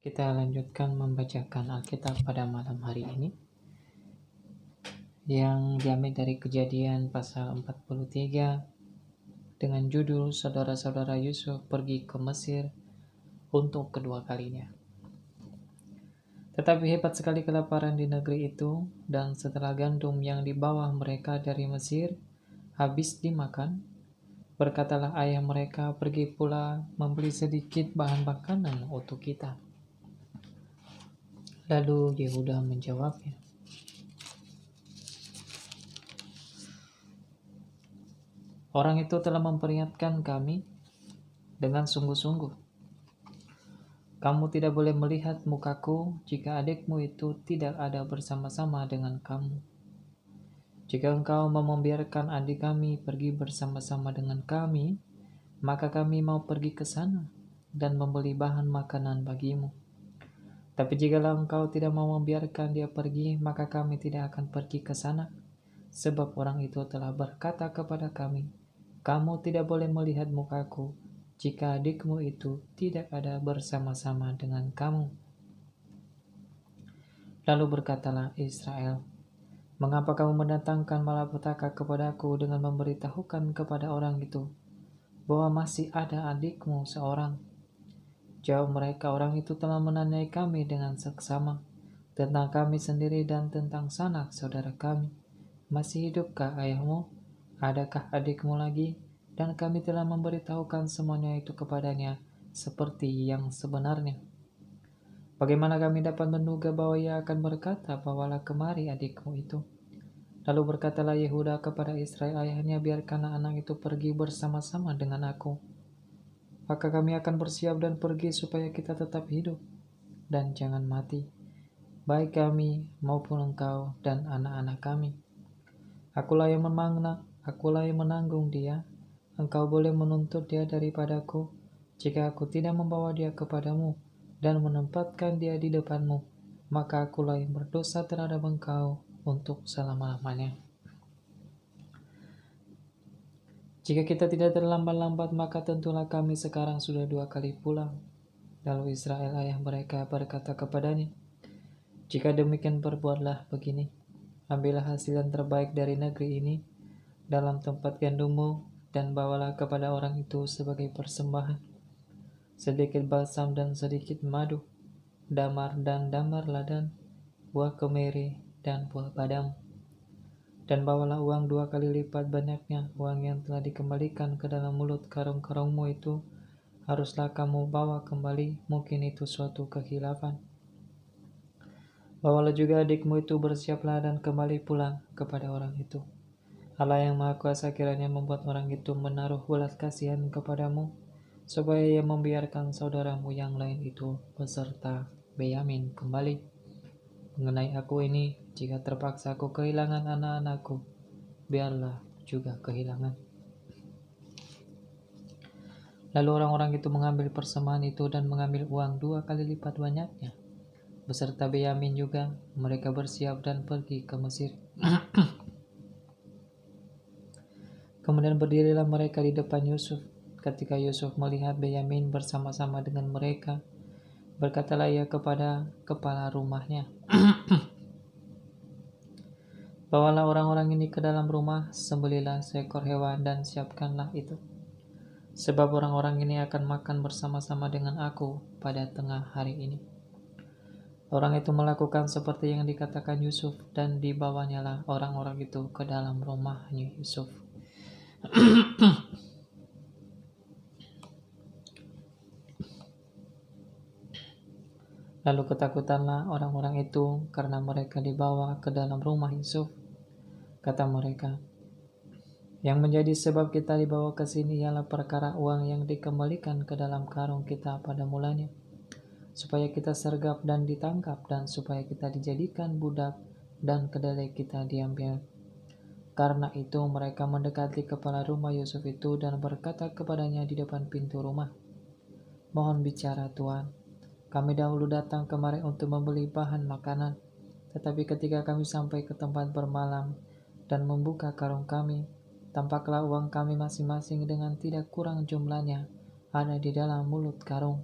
Kita lanjutkan membacakan Alkitab pada malam hari ini yang diambil dari Kejadian pasal 43 dengan judul Saudara-saudara Yusuf pergi ke Mesir untuk kedua kalinya. Tetapi hebat sekali kelaparan di negeri itu, dan setelah gandum yang dibawa mereka dari Mesir habis dimakan, berkatalah ayah mereka, pergi pula membeli sedikit bahan makanan untuk kita. Lalu Yehuda menjawabnya, orang itu telah memperingatkan kami dengan sungguh-sungguh. Kamu tidak boleh melihat mukaku jika adikmu itu tidak ada bersama-sama dengan kamu. Jika engkau mau membiarkan adik kami pergi bersama-sama dengan kami, maka kami mau pergi ke sana dan membeli bahan makanan bagimu. Tapi jikalau engkau tidak mau membiarkan dia pergi, maka kami tidak akan pergi ke sana. Sebab orang itu telah berkata kepada kami, kamu tidak boleh melihat mukaku jika adikmu itu tidak ada bersama-sama dengan kamu. Lalu berkatalah Israel, mengapa kamu mendatangkan malapetaka kepadaku dengan memberitahukan kepada orang itu bahwa masih ada adikmu seorang? Jawab mereka, orang itu telah menanyai kami dengan seksama tentang kami sendiri dan tentang sanak saudara kami. Masih hidupkah ayahmu? Adakah adikmu lagi? Dan kami telah memberitahukan semuanya itu kepadanya seperti yang sebenarnya. Bagaimana kami dapat menduga bahwa ia akan berkata, bawalah kemari adikmu itu? Lalu berkatalah Yehuda kepada Israel ayahnya, biarkanlah anak itu pergi bersama-sama dengan aku. Maka kami akan bersiap dan pergi supaya kita tetap hidup dan jangan mati, baik kami maupun engkau dan anak-anak kami. Akulah yang menanggung dia. Engkau boleh menuntut dia daripadaku jika aku tidak membawa dia kepadamu dan menempatkan dia di depanmu, maka akulah yang berdosa terhadap engkau untuk selama-lamanya. Jika kita tidak terlambat-lambat, maka tentulah kami sekarang sudah 2 kali pulang. Lalu Israel ayah mereka berkata kepadanya, jika demikian perbuatlah begini, ambillah hasil yang terbaik dari negeri ini dalam tempat gandummu dan bawalah kepada orang itu sebagai persembahan, sedikit balsam dan sedikit madu, damar dan damar ladan, buah kemiri dan buah badam. Dan bawalah uang 2 kali lipat banyaknya uang yang telah dikembalikan ke dalam mulut karung-karungmu itu, haruslah kamu bawa kembali, mungkin itu suatu kehilafan. Bawalah juga adikmu itu, bersiaplah dan kembali pulang kepada orang itu. Allah yang Maha Kuasa kiranya membuat orang itu menaruh welas kasihan kepadamu, supaya ia membiarkan saudaramu yang lain itu beserta Benyamin kembali. Mengenai aku ini, jika terpaksa aku kehilangan anak-anakku, biarlah juga kehilangan. Lalu orang-orang itu mengambil persembahan itu dan mengambil uang 2 kali lipat banyaknya, beserta Benyamin juga. Mereka bersiap dan pergi ke Mesir. Kemudian berdirilah mereka di depan Yusuf. Ketika Yusuf melihat Benyamin bersama-sama dengan mereka, berkatalah ia kepada kepala rumahnya, bawalah orang-orang ini ke dalam rumah, sembelilah seekor hewan dan siapkanlah itu. Sebab orang-orang ini akan makan bersama-sama dengan aku pada tengah hari ini. Orang itu melakukan seperti yang dikatakan Yusuf, dan dibawanyalah orang-orang itu ke dalam rumahnya Yusuf. Lalu ketakutanlah orang-orang itu karena mereka dibawa ke dalam rumah Yusuf. Kata mereka, yang menjadi sebab kita dibawa ke sini ialah perkara uang yang dikembalikan ke dalam karung kita pada mulanya, supaya kita sergap dan ditangkap, dan supaya kita dijadikan budak dan kedelai kita diambil. Karena itu mereka mendekati kepala rumah Yusuf itu dan berkata kepadanya di depan pintu rumah, mohon bicara Tuan, kami dahulu datang kemari untuk membeli bahan makanan, tetapi ketika kami sampai ke tempat bermalam dan membuka karung kami, tampaklah uang kami masing-masing dengan tidak kurang jumlahnya ada di dalam mulut karung.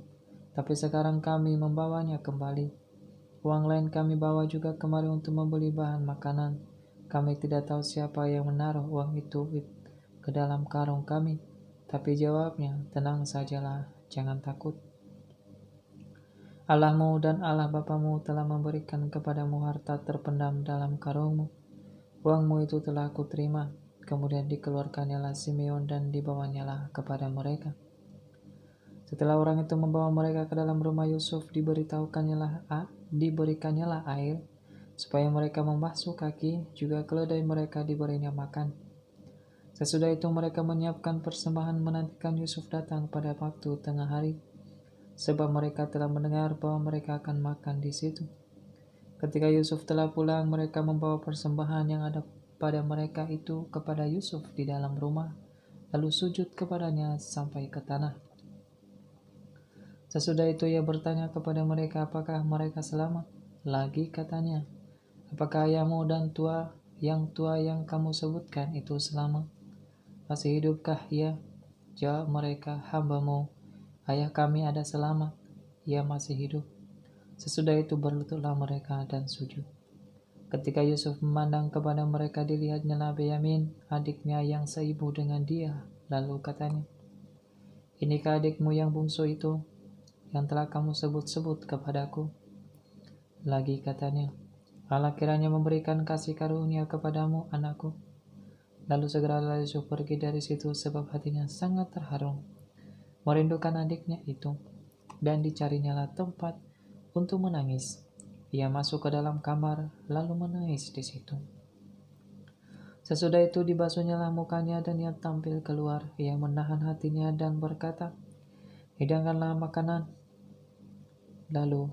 tapi sekarang kami membawanya kembali. Uang lain kami bawa juga kemari untuk membeli bahan makanan. Kami tidak tahu siapa yang menaruh uang itu ke dalam karung kami. Tapi jawabnya, tenang sajalah, jangan takut. Allahmu dan Allah Bapamu telah memberikan kepadamu harta terpendam dalam karungmu. Uangmu itu telah kuterima. Kemudian dikeluarkannya Simeon dan dibawanyalah kepada mereka. Setelah orang itu membawa mereka ke dalam rumah Yusuf, diberikannya air, supaya mereka membasuh kaki, juga keledai mereka diberinya makan. Sesudah itu mereka menyiapkan persembahan menantikan Yusuf datang pada waktu tengah hari, sebab mereka telah mendengar bahwa mereka akan makan di situ. Ketika Yusuf telah pulang, mereka membawa persembahan yang ada pada mereka itu kepada Yusuf di dalam rumah, lalu sujud kepadanya sampai ke tanah. Sesudah itu ia bertanya kepada mereka apakah mereka selamat. Lagi katanya, apakah ayahmu dan tua yang kamu sebutkan itu selamat? Masih hidupkah ia? Jawab mereka, hambamu, ayah kami ada selamat, ia masih hidup. Sesudah itu berlututlah mereka dan sujud. Ketika Yusuf memandang kepada mereka, dilihatnya Benyamin, adiknya yang seibu dengan dia. Lalu katanya, inikah adikmu yang bungsu itu, yang telah kamu sebut-sebut kepadaku? Lagi katanya, Allah kiranya memberikan kasih karunia kepadamu, anakku. Lalu segeralah Yusuf pergi dari situ sebab hatinya sangat terharu, merindukan adiknya itu, dan dicarinyalah tempat untuk menangis. Ia masuk ke dalam kamar, lalu menangis di situ. Sesudah itu dibasuhnyalah mukanya dan ia tampil keluar. Ia menahan hatinya dan berkata, hidangkanlah makanan. Lalu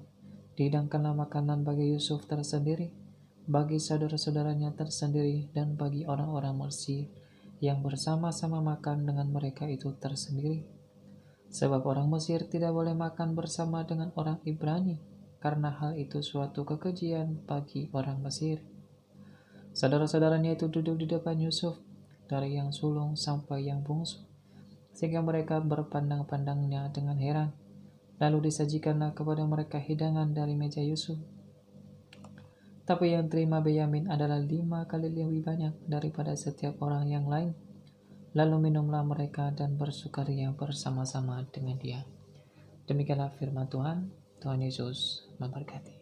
dihidangkanlah makanan bagi Yusuf tersendiri, bagi saudara-saudaranya tersendiri, dan bagi orang-orang Mesir yang bersama-sama makan dengan mereka itu tersendiri. Sebab orang Mesir tidak boleh makan bersama dengan orang Ibrani, karena hal itu suatu kekejian bagi orang Mesir. Saudara-saudaranya itu duduk di depan Yusuf, dari yang sulung sampai yang bungsu, sehingga mereka berpandang-pandangnya dengan heran. Lalu disajikanlah kepada mereka hidangan dari meja Yusuf. Tapi yang terima Benyamin adalah 5 kali lebih banyak daripada setiap orang yang lain. Lalu minumlah mereka dan bersukaria bersama-sama dengan dia. Demikianlah firman Tuhan. Tuhan Yesus memberkati.